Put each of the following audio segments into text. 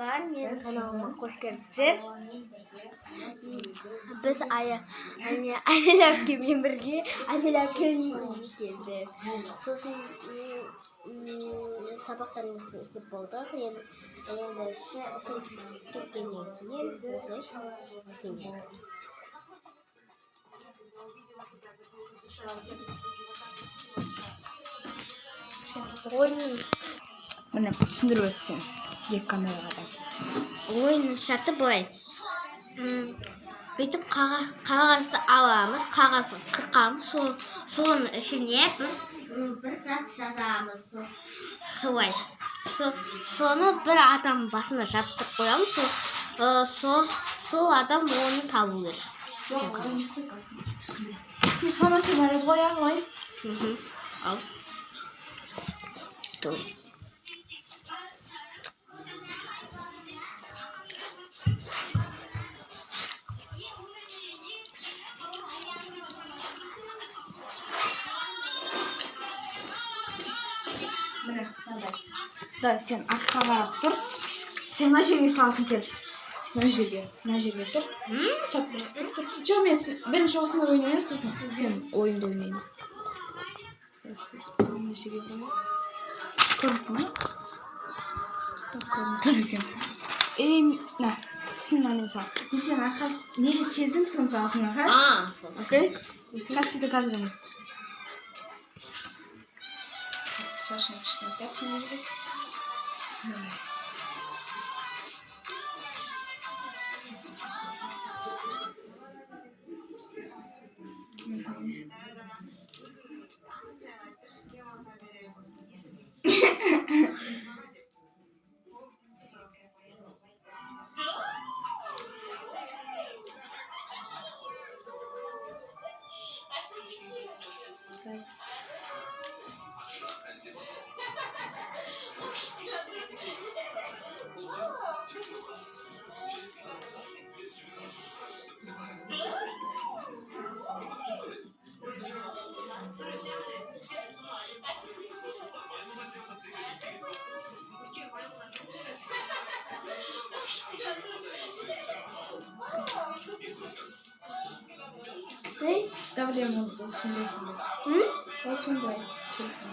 достар, менің каналыма қош келдіңіздер. Біз Айнель әпкемен бірге Айнель әпкенің үйіне келдік. Сосын сабақтан істеп болдық. Енді келгеннен кейін осылай істейміз. Міне түсіндіріп өтсем екі камераға. Ойынның шарты былай. Бүйтіп қағазды аламыз, қағазды қырқамыз, соның ішіне бір зат жазамыз. Солай. Соны бір адам басына жабыстырып қоямыз, сол адам оны табу керек. Информация бар еді ғой, ағай. Ал. Тұр. Міне, қандай. Да, сен артқа қарап тұр. Сен мына жерге саласың келіп. Мына жерге тұр. Саптырастыр тұр. Жоқ, мен бірінші осыны ойнаймыз, сосын сен ойынды ойнаймыз. Мына жерге қойып. Көріп ма? Көріп тұр екен. На, сен мынаны сал. Мен сен арқасы нені сездің, соны саласың, аға? Окей? Қазір қазіріміз. Шашын кішкентай қою керек. Давление oldu, sonday. O sonday, telefon.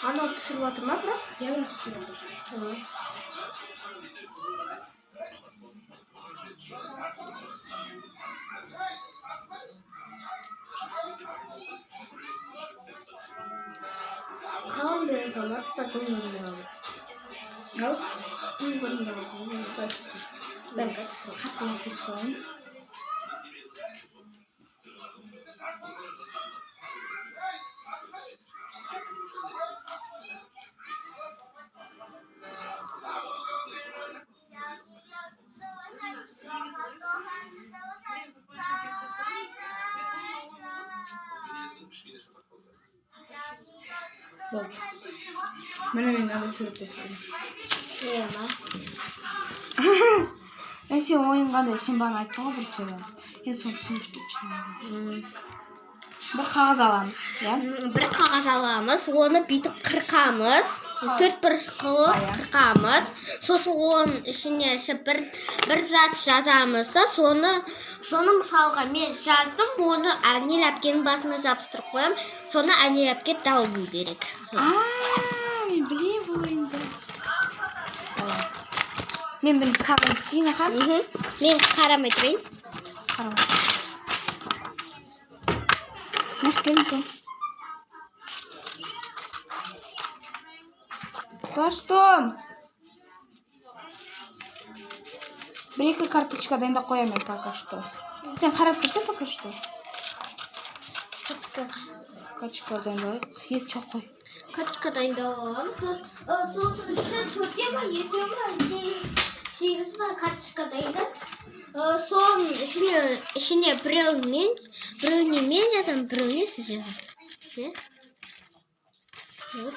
Ана түсіріп отыр ма, бірақ? Я оны түсіріп отыр. Қалам бере салма, тұспардың өріне алып. Ал? Өріне алып. Дай, қатты бастырып салайын. Болды. Міне мен ада суреттер салдым. Сен ойын қандай? Сен бana айттың ғой бір сөйлеміз. Соны түсіндіріп кетші. Бір қағаз аламыз, иә? Бір қағаз аламыз, оны бүйтіп қырқамыз, 4 бұрыш қылып қырқамыз. Сосын оның ішіне бір зат жазамыз да, соны мысалға мен жаздым, оны Айнель әпкенің басына жабыстырып қоямын, соны Айнель әпке табу керек. Мен білем бұл ойынды. Мен бірінші саған істейін, аға? Мен қарамай тұрайын. Қарамай. Нақ келдің. Баштым. Бір-екі карточка дайындап қоямын пока что. Сен қарап тұрсың пока что? Карточка дайындалайық. Ес чақ қой. Карточка дайындалған. Сосын үшін 4-те ма, 2-те ма, 8 ба карточка дайындап. Соның ішіне біреуіне мен жазам, біреуіне сіз жазасыз. Вот.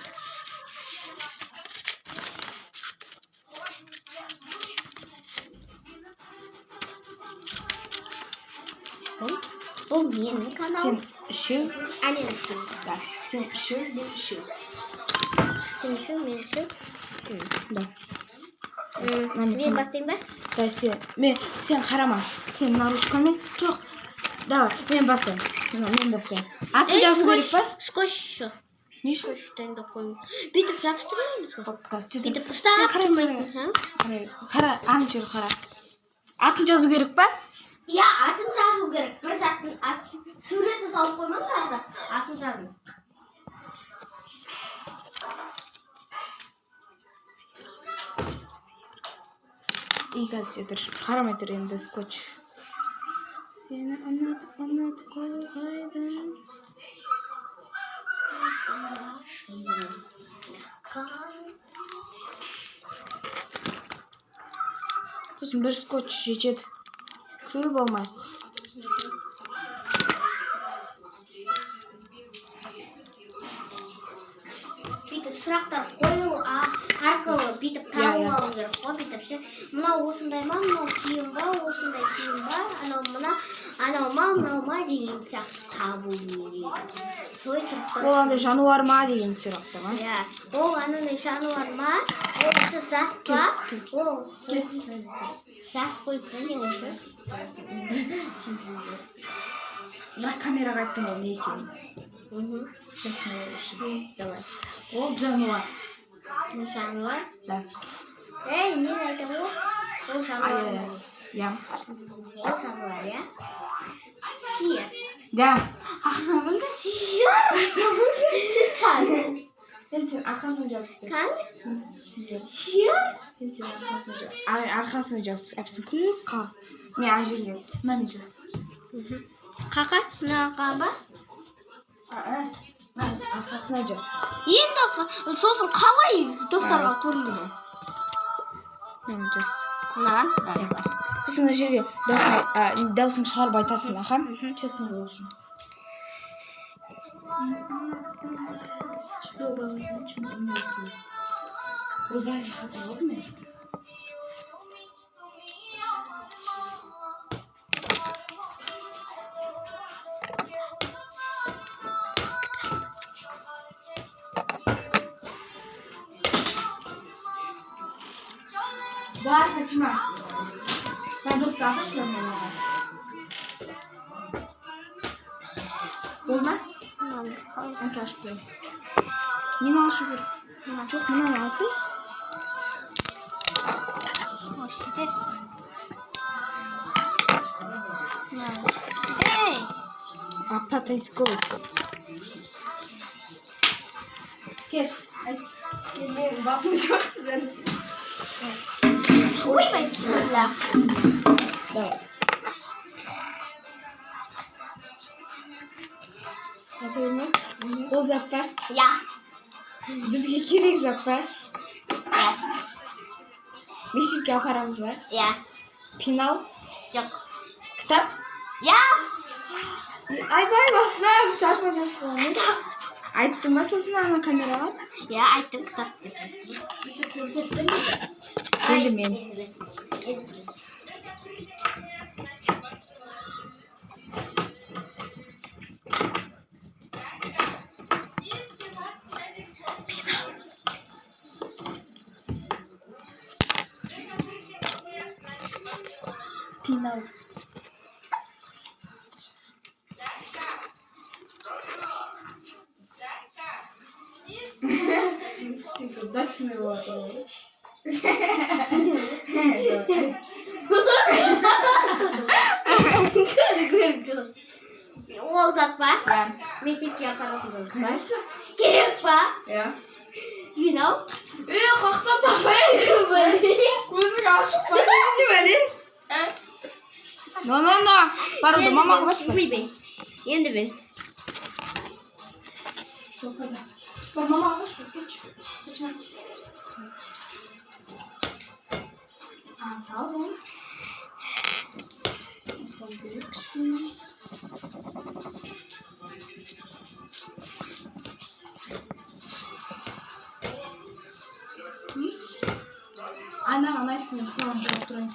Бұл менің каналым. Сен үшеу. Айнель әпкем. Да. Сен үшеу, мен үшеу. Сен үшеу, мен үшеу. Да. Мен бастайын ба? Да, сен қарама. Сен мына ручкамен. Жоқ. Давай, мен бастайын. Мен бастайын. Атын жазу керек па? Скотч еще. Не үшін? Скотчтан да қойып. Бүйтіп жабыстырмаймыз ғой. Подкаст. Бүйтіп ұстап тұрмайтын. Қара, ана жер қара. Атын жазу керек па? Иә, атын жазу керек. Бір заттың атын суретін салып қоймаңдар да. Атын жазу. И қазір тұр. Қарамай тұр енді скотч. Сені ұнатып қойдым. Сосын бір скотч жетеді. Көп болмайды. Бүйтіп сұрақтар қою арқылы бүйтіп тауып алу керек қой. Бүйтіп ше, мынау осындай ма, мынау киім ба, осындай киім ба, анау ма деген сияқты табу керек. Солай тұрып Ол андай жануар ма деген сұрақты ма? Иә, ол анандай жануар ма, осы зат па, ол жас қойды не осы? Бірақ камераға айттым ол не екенін. Честно үшін. Давай. Ол жануар. Жануар? Да. Мен айтам ғой. Ол жануар. Я. Ол жануар, я? Сиыр. Да. Ақсан білді? Сиыр? Как? Сен арқасын жабысты. Как? Сиыр? Сен арқасын жабысты. Арқасын жабысты. Әпсім көп қағыз. Мен ана жерге. Мынаны жабысты. Қақа? Мынаға ба? Арқасына жаз. Енді сосын қалай достарға көрінді ме? Мені жаз. Мынаған? Давай. Сосын мына жерге даусың шығарып айтасың, аха? Честно болу үшін. Рубай хаты болды ма? Var kaçma. Ben dur daha başlamam ya. Olma? Ben kaçtım. Yine aşı bir. Çok mu ne alsın? Hoşçakalın. Hey! Patent go. Gel. Gel. Basmayacaksın sen. Ой, мои писала. Давай. Hatırlıyor musun? O zat var. Я. Bizge керек zat var. Я. Meksik'e aparamız var. Я. Pinal. Yok. Kitap. Я. Ay bay basla. Çalışma. Ayttım mı sosun ama kamera var? Я aytdım kitap. Geldim men. Pinal. Точно его. Ол зат па? Ja. Мектепке апаратын зат па? Конечно. Керек па? Ja. Мынау? Қақтан тапай. Көзің ашық па? Не бәле? No. Пардон, мамаға башпа. Білбей. Енді біл. Мамаға башпа. Кетші. Сал бұл. Сал берек кішкене. Анаған айттым, құлағын жауап тұрайын.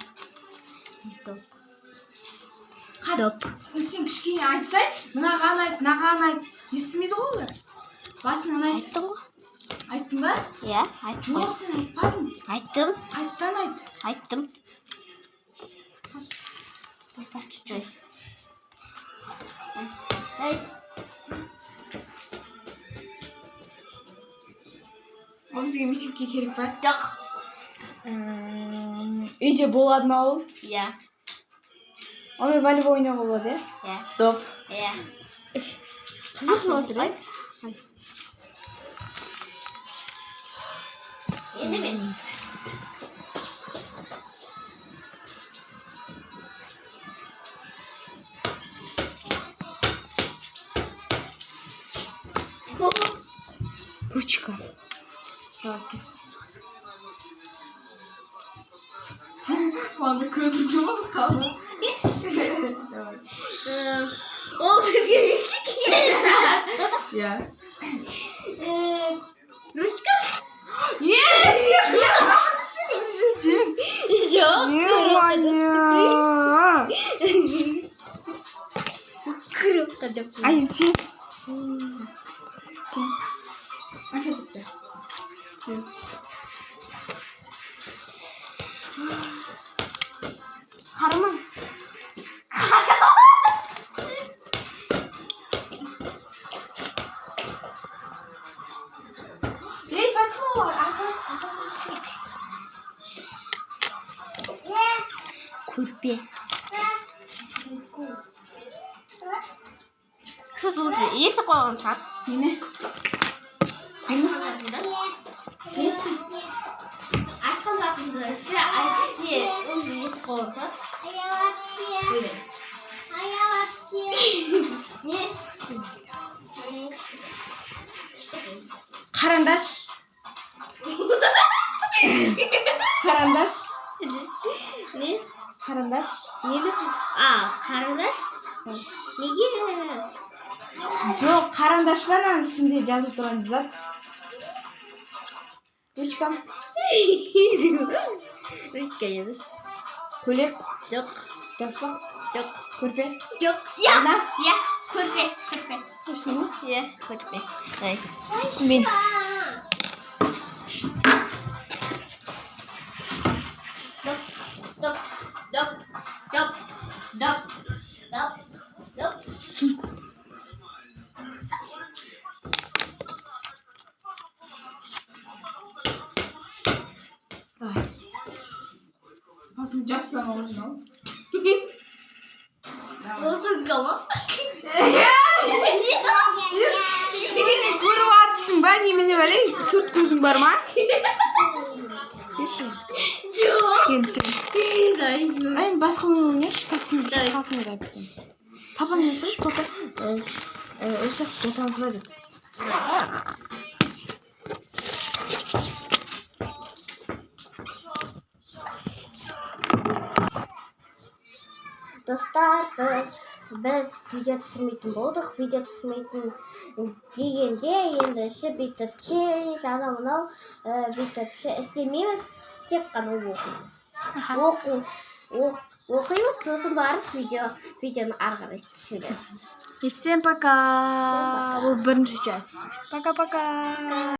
Қадоп. Сен кішкене айтсай, мынаған айт, естімейді ғой олар. Басынан айттың ғой. Айттың ба? Иә, айттым. Жоқ, сен айтпадың. Айттым. Қайттан айт. Айттым. Бар кетші. Ай. Ол бізге мектепке керек па? Жоқ. Үйде болады ма ол? Иә. Онымен волейбол ойнауға болады, иә? Иә. Доп. Иә. Қызық болып отыр, иә? Енді мен. Ручка. Так. Ладно, көзі жұмылып қалды. Давай. Ол бізге мектепке керек. Иә. Ручка? Yes! Жоқ. Коробка деп. Айын, сен. Сен. Әкеліпті. Қарман. Ей, Фатима бар. Көрпе. Сіз уже естіп қойған шығар. Нені? Айтқан затымды уже естіп қойған шығарсыз. Не? Қарандаш. Қарандаш. Не? Қарандаш. Не десің? Қарындаш? Неге? Жоқ, қарандаш па ананың ішінде жазылып тұрған зат. Ручка. Ручка емес. Көйлек. Жоқ. Жастық. Жоқ. Көрпе. Жоқ. Айна. Иә, көрпе. Точно. Иә, көрпе. Ай. Мен. Доп. Сумку. Aslında yapsam orijinal. Olsun kama. Seni көріп атсың ба немене бәле? Төрт көзің бар ма? Берші. Жоқ. Енді сен. Ай, басқа ойнайықшы, қасында дайыпсың. Папа не слышь, папа? Өсек жатамыз ба деп. Достар, біз видео түсірмейтін болдық. Видео түсірмейтін дегенде енді бүйтіп челлендж, анау мынау бүйтіп істемейміз, тек қана оқимыз. Оқимыз, сосын барып видеоны ары қарай түсіреміз. И всем пока. Бұл бірінші часть. Пока-пока.